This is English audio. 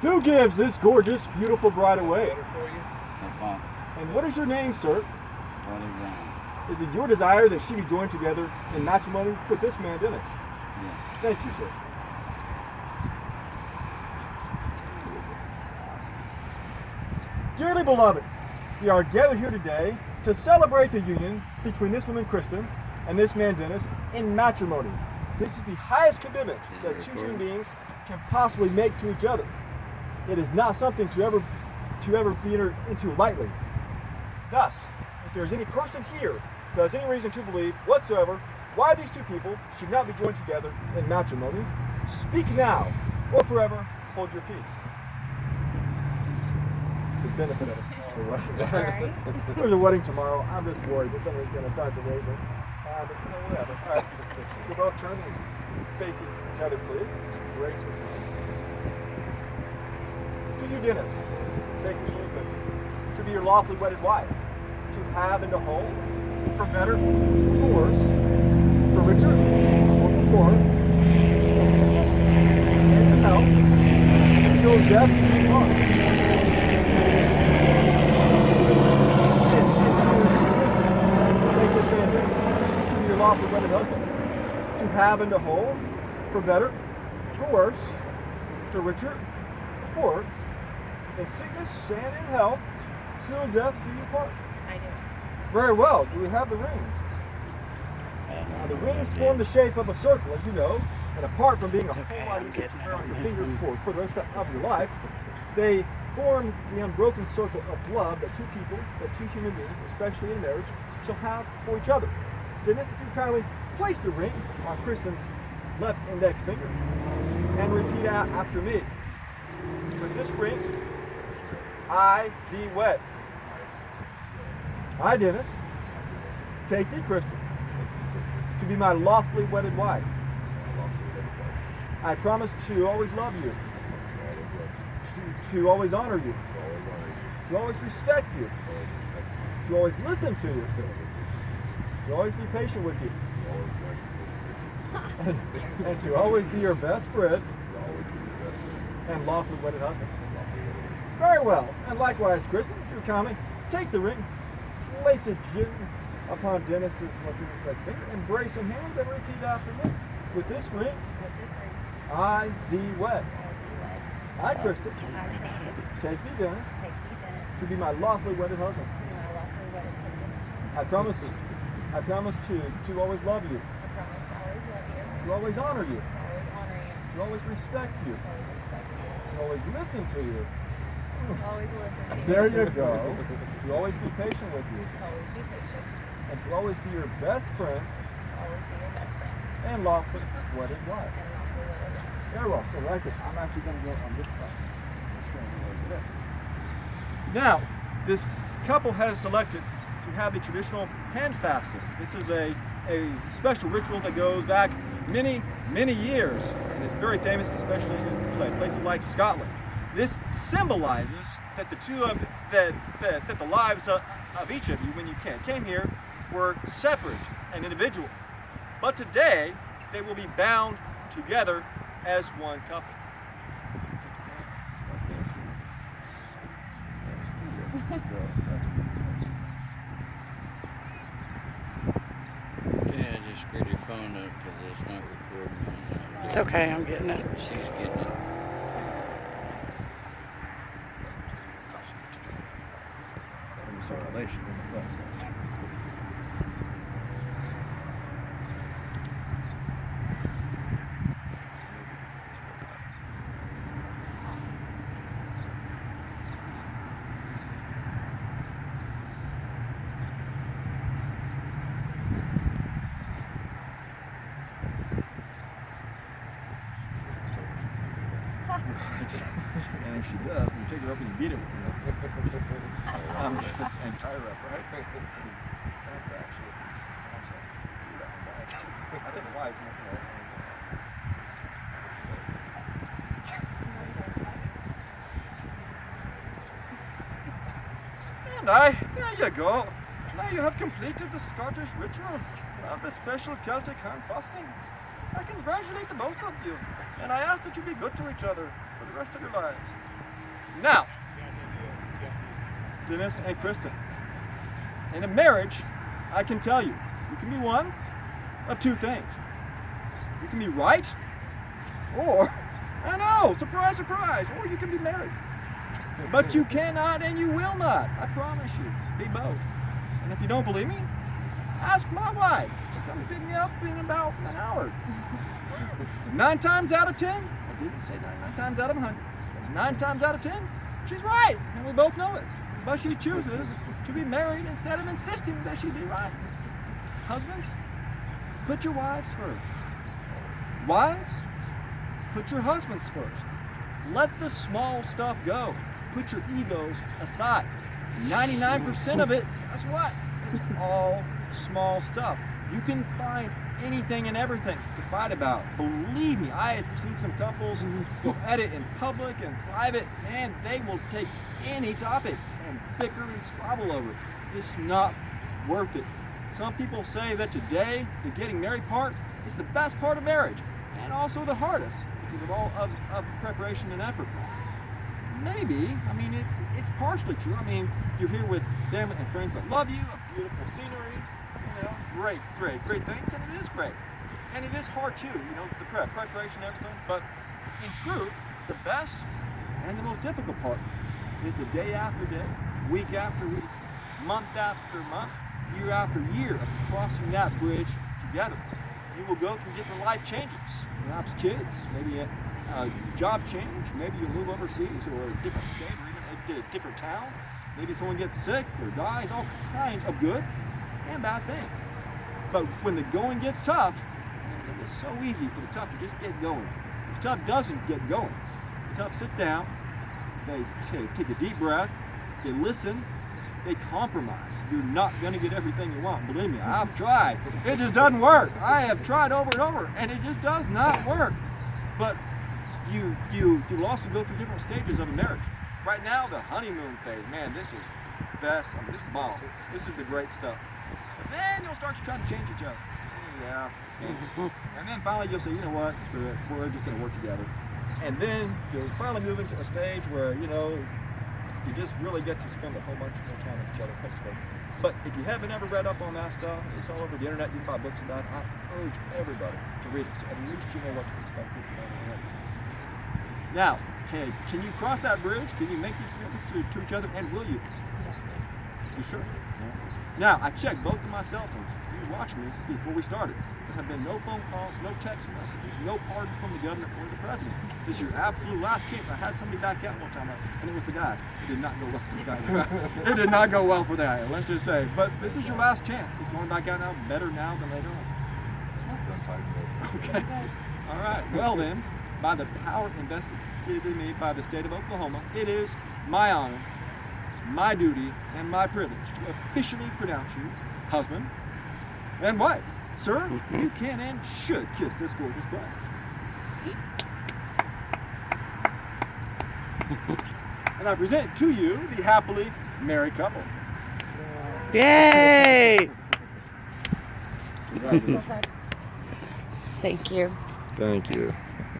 Who gives this gorgeous, beautiful bride away? My father. And what is your name, sir? Wally Brown. Is it your desire that she be joined together in matrimony with this man, Dennis? Yes. Thank you, sir. Dearly beloved, we are gathered here today to celebrate the union between this woman, Kristen, and this man, Dennis, in matrimony. This is the highest commitment that two human beings can possibly make to each other. It is not something to ever be entered into lightly. Thus, if there is any person here who has any reason to believe whatsoever why these two people should not be joined together in matrimony, speak now or forever hold your peace. The benefit of a small wedding. There's a wedding tomorrow. I'm just worried that somebody's going to start to raise it. It's fine, but whatever. All right, you both turn and face each other, please. Embrace it. To you, Dennis, take this little Kristen, to be your lawfully wedded wife, to have and to hold, for better, for worse, for richer, or for poorer, in sickness and in health, till death do you part. To be your lawfully wedded husband, to have and to hold, for better, for worse, for richer, for poorer, in sickness and in health, till death do you part. I do. Very well. Do we have the rings? Now, the rings form the shape of a circle, as you know, and apart from being a whole lot easier to wear on your finger for the rest of your life, they form the unbroken circle of love that two human beings, especially in marriage, shall have for each other. Dennis, if you kindly place the ring on Kristen's left index finger and repeat out after me. With this ring, I thee wed. I, Dennis, take thee, Kristen, to be my lawfully wedded wife. I promise to always love you, to always honor you, to always respect you, to always listen to you, to always be patient with you, and to always be your best friend and lawfully wedded husband. Very well. And likewise, Kristen, if you're coming, take the ring, place it gently upon Dennis's left index finger, embrace some hands, and repeat after me. With this ring, I thee wed. I, Kristen, take thee, Dennis, to be my lawfully wedded husband. I promise to always love you, to always honor you, to always respect you, to always listen to you. There you go. To always be patient with you. And to always be your best friend. And lawfully wedded wife. Very well. So right there, I'm actually going to go on this side. Now, this couple has selected to have the traditional hand fasting. This is a special ritual that goes back many, many years, and it's very famous, especially in places like Scotland. This symbolizes that that the lives of each of you, when you came here, were separate and individual. But today, they will be bound together as one couple. Yeah, just screwed your phone up because it's not recording. It's okay, I'm getting it. She's getting it. Circulation. And if she does, then you take her up and you beat her. I'm just and tie her up, right? That's actually I think the wise more. And there you go. Now you have completed the Scottish ritual of the special Celtic hand fasting. I congratulate the both of you, and I ask that you be good to each other for the the rest of your lives. Now, Dennis and Kristen, in a marriage, I can tell you, you can be one of two things. You can be right, or, I know, surprise, surprise, or you can be married. But you cannot and you will not, I promise you, be both. And if you don't believe me, ask my wife. She's coming to pick me up in about an hour. 9 times out of 10, I didn't say 9 times out of 100, but 9 times out of 10, she's right, and we both know it. But she chooses to be married instead of insisting that she be right. Husbands, put your wives first. Wives, put your husbands first. Let the small stuff go. Put your egos aside. 99% of it, guess what? It's all small stuff. You can find anything and everything to fight about. Believe me, I have seen some couples go at it in public and private, and they will take any topic and bicker and squabble over it. It's not worth it. Some people say that today, the getting married part is the best part of marriage, and also the hardest because of all of preparation and effort. Maybe, I mean, it's partially true. I mean, you're here with family and friends that love you, a beautiful scenery, you know, great things, and it is great. And it is hard too, you know, the preparation and everything, but in truth, the best and the most difficult part is the day after day, week after week, month after month, year after year of crossing that bridge together. You will go through different life changes, perhaps kids, maybe a job change, maybe you move overseas or a different state or even a different town. Maybe someone gets sick or dies, all kinds of good and bad things. But when the going gets tough, it is so easy for the tough to just get going. The tough doesn't get going. The tough sits down, they take a deep breath, they listen, they compromise. You're not going to get everything you want. Believe me, I've tried. It just doesn't work. I have tried over and over, and it just does not work. But you'll also go through different stages of a marriage. Right now, the honeymoon phase, man, this is best. I mean, this is bomb. This is the great stuff. But then you'll start to try to change each other. Yeah, it stinks. And then finally you'll say, you know what, screw it. We're just going to work together. And then you'll finally move into a stage where, you know, you just really get to spend a whole bunch more time with each other. But if you haven't ever read up on that stuff, it's all over the internet. You can buy books about it. I urge everybody to read it, so at least you know what to expect if you don't know. Now, can you cross that bridge? Can you make these commitments to each other? And will you? You sure? Yeah. Now, I checked both of my cell phones. You were watching me before we started. There have been no phone calls, no text messages, no pardon from the governor or the president. This is your absolute last chance. I had somebody back out one time, and it was the guy. It did not go well for the guy. It did not go well for the guy, let's just say. But this is your last chance. If you want to back out now, better now than later on. Okay. All right. Well then, by the power invested in me by the state of Oklahoma, it is my honor, my duty, and my privilege to officially pronounce you husband and wife. Sir, you can and should kiss this gorgeous bride. And I present to you the happily married couple. Yay! Congratulations. Thank you. Thank you.